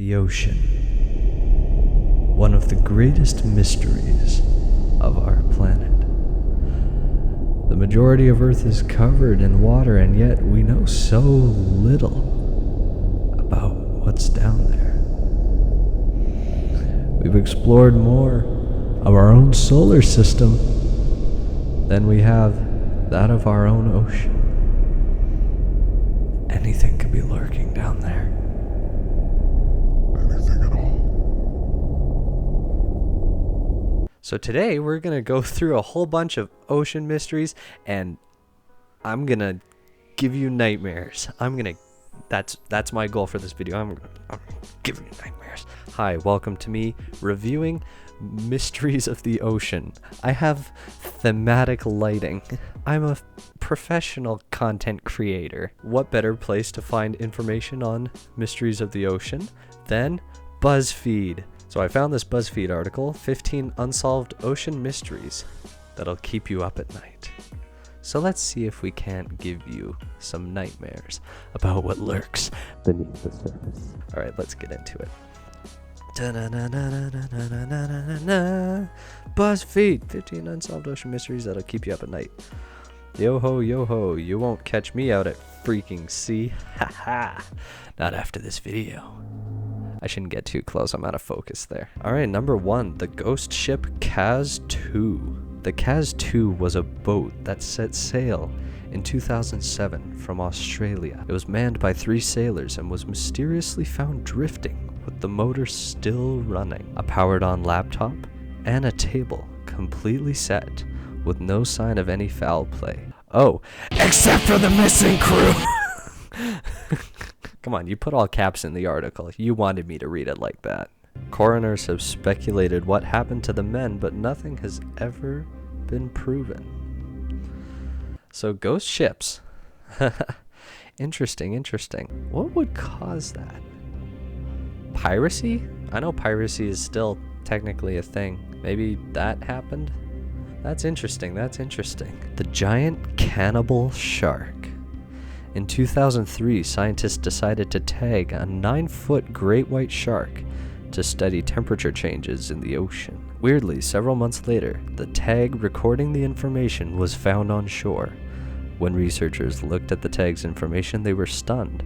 The ocean. One of the greatest mysteries of our planet. The majority of Earth is covered in water, and yet we know so little about what's down there. We've explored more of our own solar system than we have that of our own ocean. Anything could be lurking down there. Anything at all. So today we're going to go through a whole bunch of ocean mysteries, and I'm going to give you nightmares. That's my goal for this video. I'm giving you nightmares. Hi, welcome to me reviewing mysteries of the ocean. I have thematic lighting. I'm a professional content creator. What better place to find information on mysteries of the ocean than BuzzFeed? So I found this BuzzFeed article, 15 Unsolved Ocean Mysteries That'll Keep You Up at Night. So let's see if we can't give you some nightmares about what lurks beneath the surface. Alright, let's get into it. BuzzFeed, 15 Unsolved Ocean Mysteries That'll Keep You Up at Night. Yo ho, you won't catch me out at freaking sea. Haha, not after this video. I shouldn't get too close, I'm out of focus there. Alright, number 1, the ghost ship Kaz 2. The Kaz 2 was a boat that set sail in 2007 from Australia. It was manned by 3 sailors and was mysteriously found drifting with the motor still running, a powered-on laptop, and a table completely set with no sign of any foul play. Oh, except for the missing crew! Come on, you put all caps in the article. You wanted me to read it like that. Coroners have speculated what happened to the men, but nothing has ever been proven. So, ghost ships. Interesting. What would cause that? Piracy? I know piracy is still technically a thing. Maybe that happened? That's interesting. The giant cannibal shark. In 2003, scientists decided to tag a 9-foot great white shark to study temperature changes in the ocean. Weirdly, several months later, the tag recording the information was found on shore. When researchers looked at the tag's information, they were stunned.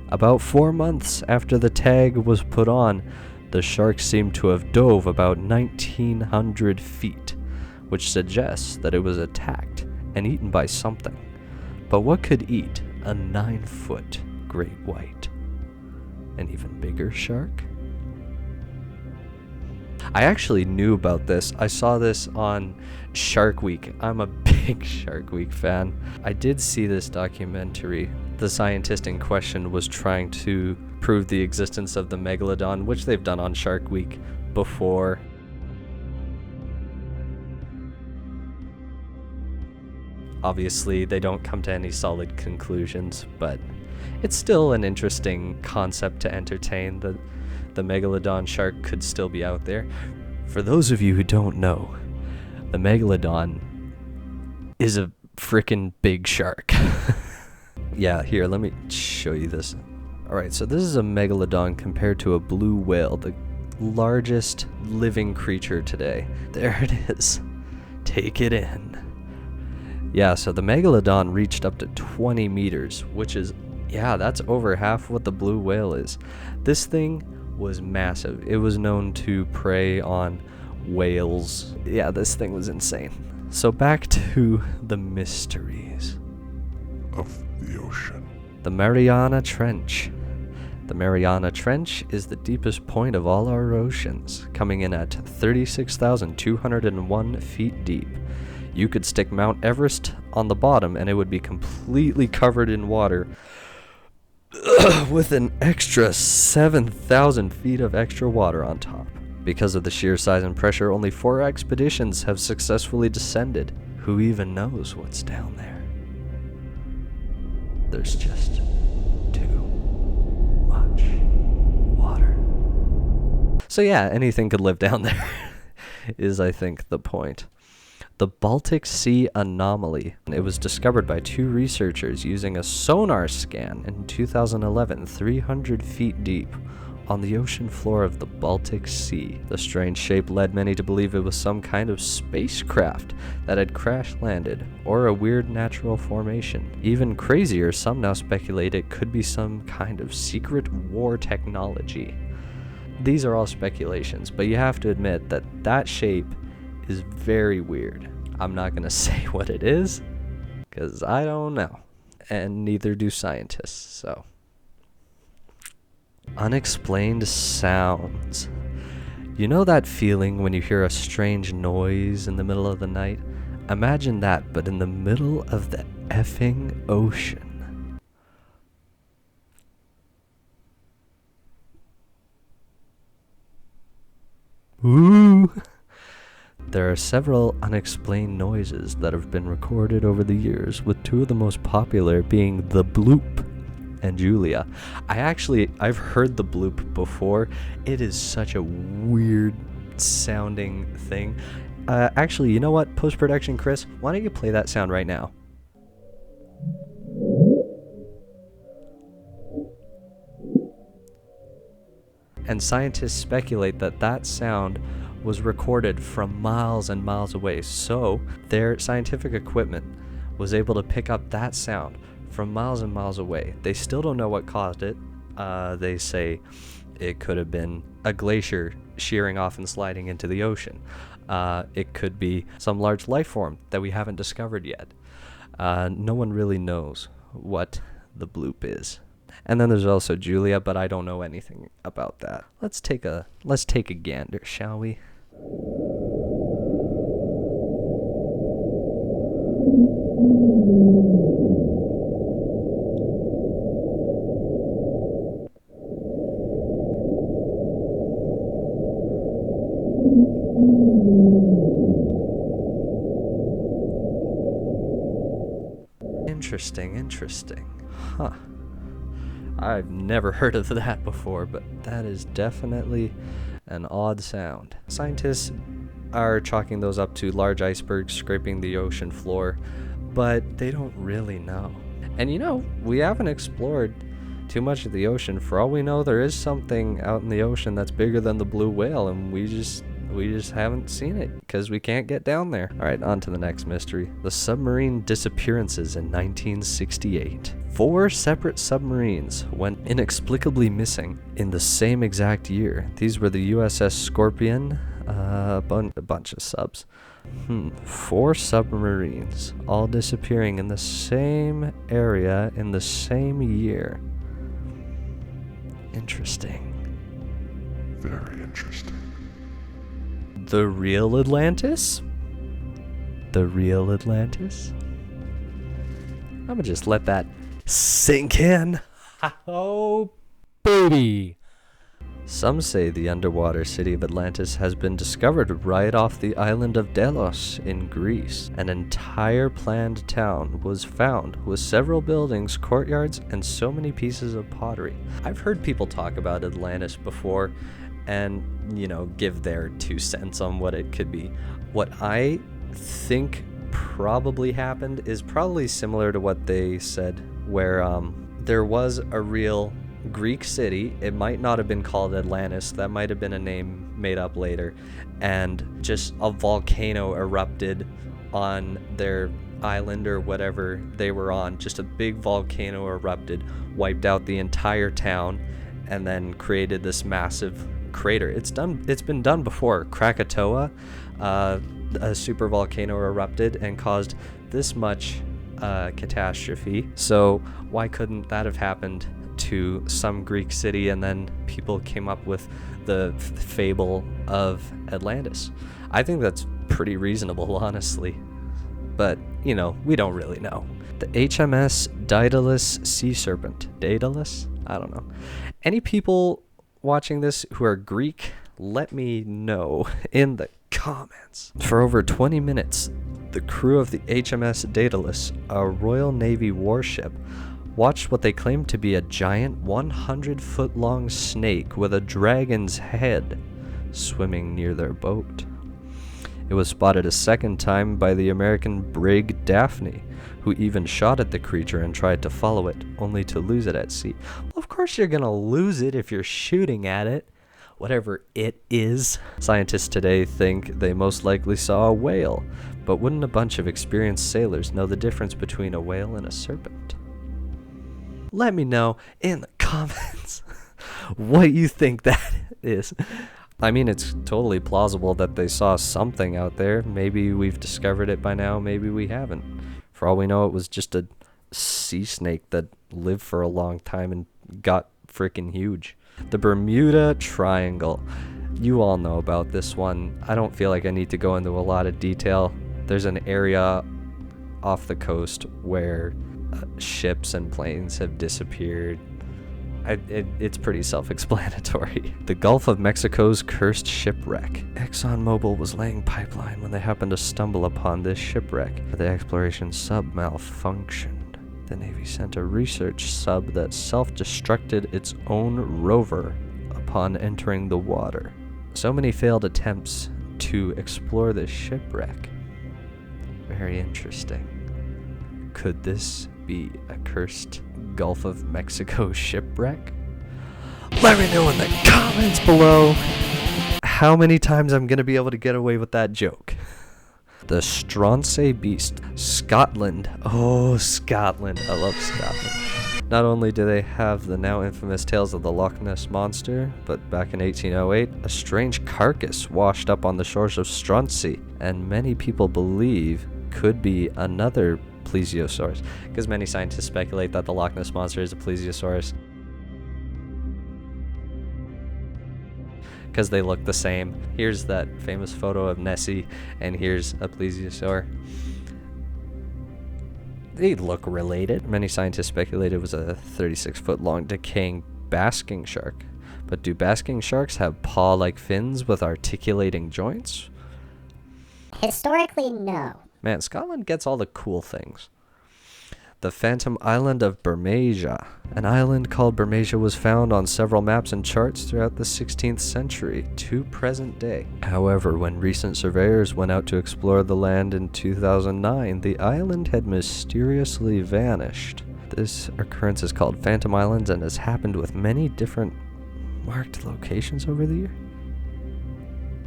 About 4 months after the tag was put on, the shark seemed to have dove about 1,900 feet, which suggests that it was attacked and eaten by something. But what could eat a 9-foot great white? An even bigger shark? I actually knew about this. I saw this on Shark Week. I'm a big Shark Week fan. I did see this documentary. The scientist in question was trying to prove the existence of the Megalodon, which they've done on Shark Week before. Obviously, they don't come to any solid conclusions, but it's still an interesting concept to entertain. The Megalodon shark could still be out there. For those of you who don't know, the Megalodon is a frickin' big shark. Yeah, here, let me show you this. Alright, so this is a Megalodon compared to a blue whale, the largest living creature today. There it is. Take it in. Yeah, so the Megalodon reached up to 20 meters, which is, yeah, that's over half what the blue whale is. This thing was massive. It was known to prey on whales. Yeah, this thing was insane. So back to the mysteries Of the ocean. The Mariana Trench. The Mariana Trench is the deepest point of all our oceans, coming in at 36,201 feet deep. You could stick Mount Everest on the bottom and it would be completely covered in water with an extra 7,000 feet of extra water on top. Because of the sheer size and pressure, only 4 expeditions have successfully descended. Who even knows what's down there? There's just too much water. So yeah, anything could live down there is, I think, the point. The Baltic Sea Anomaly. It was discovered by 2 researchers using a sonar scan in 2011, 300 feet deep, on the ocean floor of the Baltic Sea. The strange shape led many to believe it was some kind of spacecraft that had crash-landed, or a weird natural formation. Even crazier, some now speculate it could be some kind of secret war technology. These are all speculations, but you have to admit that that shape is very weird. I'm not going to say what it is, because I don't know. And neither do scientists, so. Unexplained sounds. You know that feeling when you hear a strange noise in the middle of the night? Imagine that, but in the middle of the effing ocean. Ooh! There are several unexplained noises that have been recorded over the years, with two of the most popular being the bloop and Julia. I've heard the bloop before. It is such a weird sounding thing. Actually, you know what? Post-production Chris, why don't you play that sound right now? And scientists speculate that that sound was recorded from miles and miles away. So their scientific equipment was able to pick up that sound from miles and miles away. They still don't know what caused it. They say it could have been a glacier shearing off and sliding into the ocean. It could be some large life form that we haven't discovered yet. No one really knows what the bloop is. And then there's also Julia, but I don't know anything about that. Let's take a gander, shall we? Interesting. Huh. I've never heard of that before, but that is definitely an odd sound. Scientists are chalking those up to large icebergs scraping the ocean floor, but they don't really know. And you know, we haven't explored too much of the ocean. For all we know, there is something out in the ocean that's bigger than the blue whale, and we just haven't seen it because we can't get down there. All right, on to the next mystery. The Submarine Disappearances in 1968. 4 separate submarines went inexplicably missing in the same exact year. These were the USS Scorpion, a bunch of subs. 4 submarines, all disappearing in the same area in the same year. Interesting. Very interesting. The real Atlantis? The real Atlantis? I'm gonna just let that sink in. Oh, baby. Some say the underwater city of Atlantis has been discovered right off the island of Delos in Greece. An entire planned town was found with several buildings, courtyards, and so many pieces of pottery. I've heard people talk about Atlantis before and, give their 2 cents on what it could be. What I think probably happened is probably similar to what they said, where there was a real Greek city. It might not have been called Atlantis. That might have been a name made up later. And just a volcano erupted on their island or whatever they were on. Just a big volcano erupted, wiped out the entire town, and then created this massive crater. It's been done before. Krakatoa, a super volcano erupted and caused this much catastrophe. So why couldn't that have happened to some Greek city, and then people came up with the fable of Atlantis? I think that's pretty reasonable, honestly. But, we don't really know. The HMS Daedalus sea serpent. Daedalus? I don't know. Any people watching this who are Greek, let me know in the comments. For over 20 minutes, the crew of the HMS Daedalus, a Royal Navy warship, watched what they claimed to be a giant 100-foot-long snake with a dragon's head swimming near their boat. It was spotted a second time by the American brig Daphne, who who even shot at the creature and tried to follow it, only to lose it at sea. Well, of course you're gonna lose it if you're shooting at it. Whatever it is. Scientists today think they most likely saw a whale, but wouldn't a bunch of experienced sailors know the difference between a whale and a serpent? Let me know in the comments what you think that is. I mean, it's totally plausible that they saw something out there. Maybe we've discovered it by now, maybe we haven't. For all we know, it was just a sea snake that lived for a long time and got freaking huge. The Bermuda Triangle. You all know about this one. I don't feel like I need to go into a lot of detail. There's an area off the coast where ships and planes have disappeared. It's pretty self-explanatory. The Gulf of Mexico's cursed shipwreck. ExxonMobil was laying pipeline when they happened to stumble upon this shipwreck. The exploration sub malfunctioned. The Navy sent a research sub that self-destructed its own rover upon entering the water. So many failed attempts to explore the shipwreck. Very interesting. Could this be a cursed Gulf of Mexico shipwreck? Let me know in the comments below how many times I'm going to be able to get away with that joke. The Stronsay Beast. Scotland. Oh, Scotland. I love Scotland. Not only do they have the now infamous tales of the Loch Ness Monster, but back in 1808, a strange carcass washed up on the shores of Stronsay, and many people believe could be another plesiosaurus, because many scientists speculate that the Loch Ness Monster is a plesiosaurus. Because they look the same. Here's that famous photo of Nessie, and here's a plesiosaur. They look related. Many scientists speculate it was a 36-foot long decaying basking shark. But do basking sharks have paw-like fins with articulating joints? Historically, no. Man, Scotland gets all the cool things. The Phantom Island of Bermuda. An island called Bermuda was found on several maps and charts throughout the 16th century to present day. However, when recent surveyors went out to explore the land in 2009, the island had mysteriously vanished. This occurrence is called Phantom Islands and has happened with many different marked locations over the year.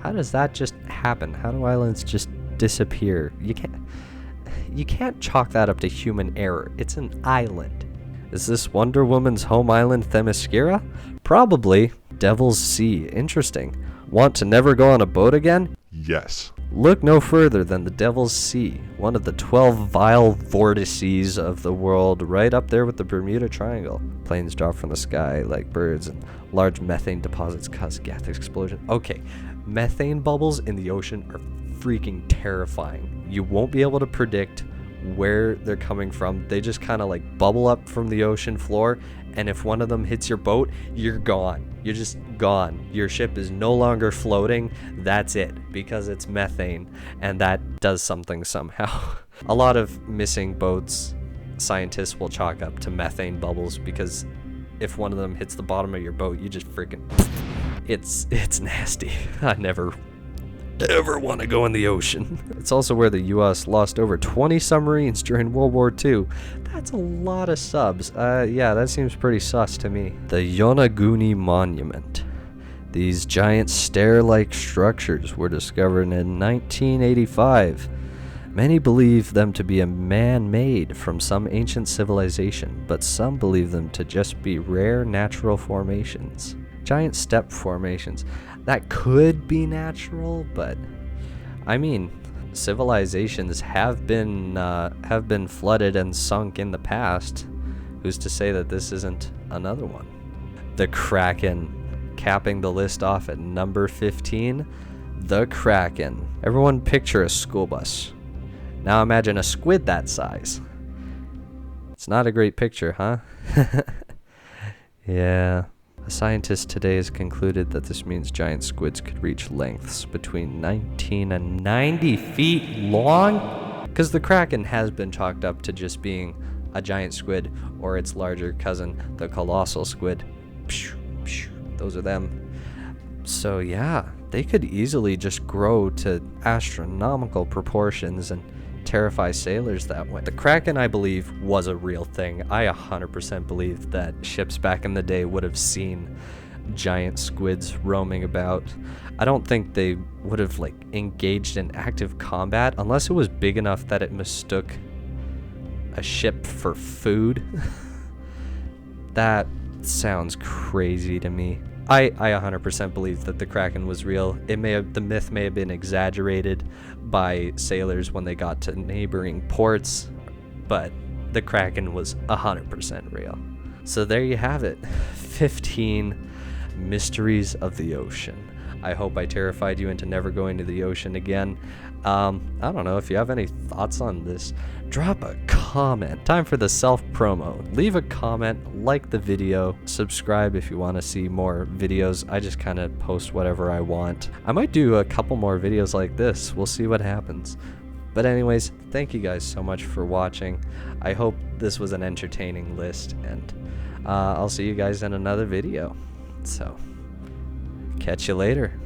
How does that just happen? How do islands just disappear? You can't chalk that up to human error. It's an island. Is this Wonder Woman's home island Themyscira? Probably. Devil's Sea. Interesting. Want to never go on a boat again? Yes. Look no further than the Devil's Sea, one of the 12 vile vortices of the world, right up there with the Bermuda Triangle. Planes drop from the sky like birds, and large methane deposits cause gas explosion. Okay, methane bubbles in the ocean are freaking terrifying. You won't be able to predict where they're coming from. They just kind of like bubble up from the ocean floor, and if one of them hits your boat, you're gone. You're just gone. Your ship is no longer floating. That's it, because it's methane, and that does something somehow. A lot of missing boats, scientists will chalk up to methane bubbles, because if one of them hits the bottom of your boat, you just freaking... It's nasty. I never ever want to go in the ocean. It's also where the US lost over 20 submarines during World War II. That's a lot of subs. Yeah, that seems pretty sus to me. The Yanaguni Monument. These giant stair-like structures were discovered in 1985. Many believe them to be a man-made from some ancient civilization, but some believe them to just be rare natural formations. Giant step formations. That could be natural, but I mean, civilizations have been flooded and sunk in the past. Who's to say that this isn't another one? The Kraken, capping the list off at number 15. The Kraken. Everyone picture a school bus. Now imagine a squid that size. It's not a great picture, huh? Yeah. A scientist today has concluded that this means giant squids could reach lengths between 19 and 90 feet long? Because the Kraken has been chalked up to just being a giant squid, or its larger cousin, the colossal squid. Those are them. So yeah, they could easily just grow to astronomical proportions and terrify sailors that way. The Kraken, I believe, was a real thing. I 100% believe that ships back in the day would have seen giant squids roaming about. I don't think they would have like engaged in active combat unless it was big enough that it mistook a ship for food. That sounds crazy to me. I 100% believe that the Kraken was real. The myth may have been exaggerated by sailors when they got to neighboring ports, but the Kraken was 100% real. So there you have it. 15 mysteries of the ocean. I hope I terrified you into never going to the ocean again. I don't know if you have any thoughts on this. Drop a comment. Time for the self-promo. Leave a comment, like the video, subscribe if you want to see more videos. I just kind of post whatever I want. I might do a couple more videos like this. We'll see what happens. But anyways, thank you guys so much for watching. I hope this was an entertaining list, and I'll see you guys in another video. So, catch you later.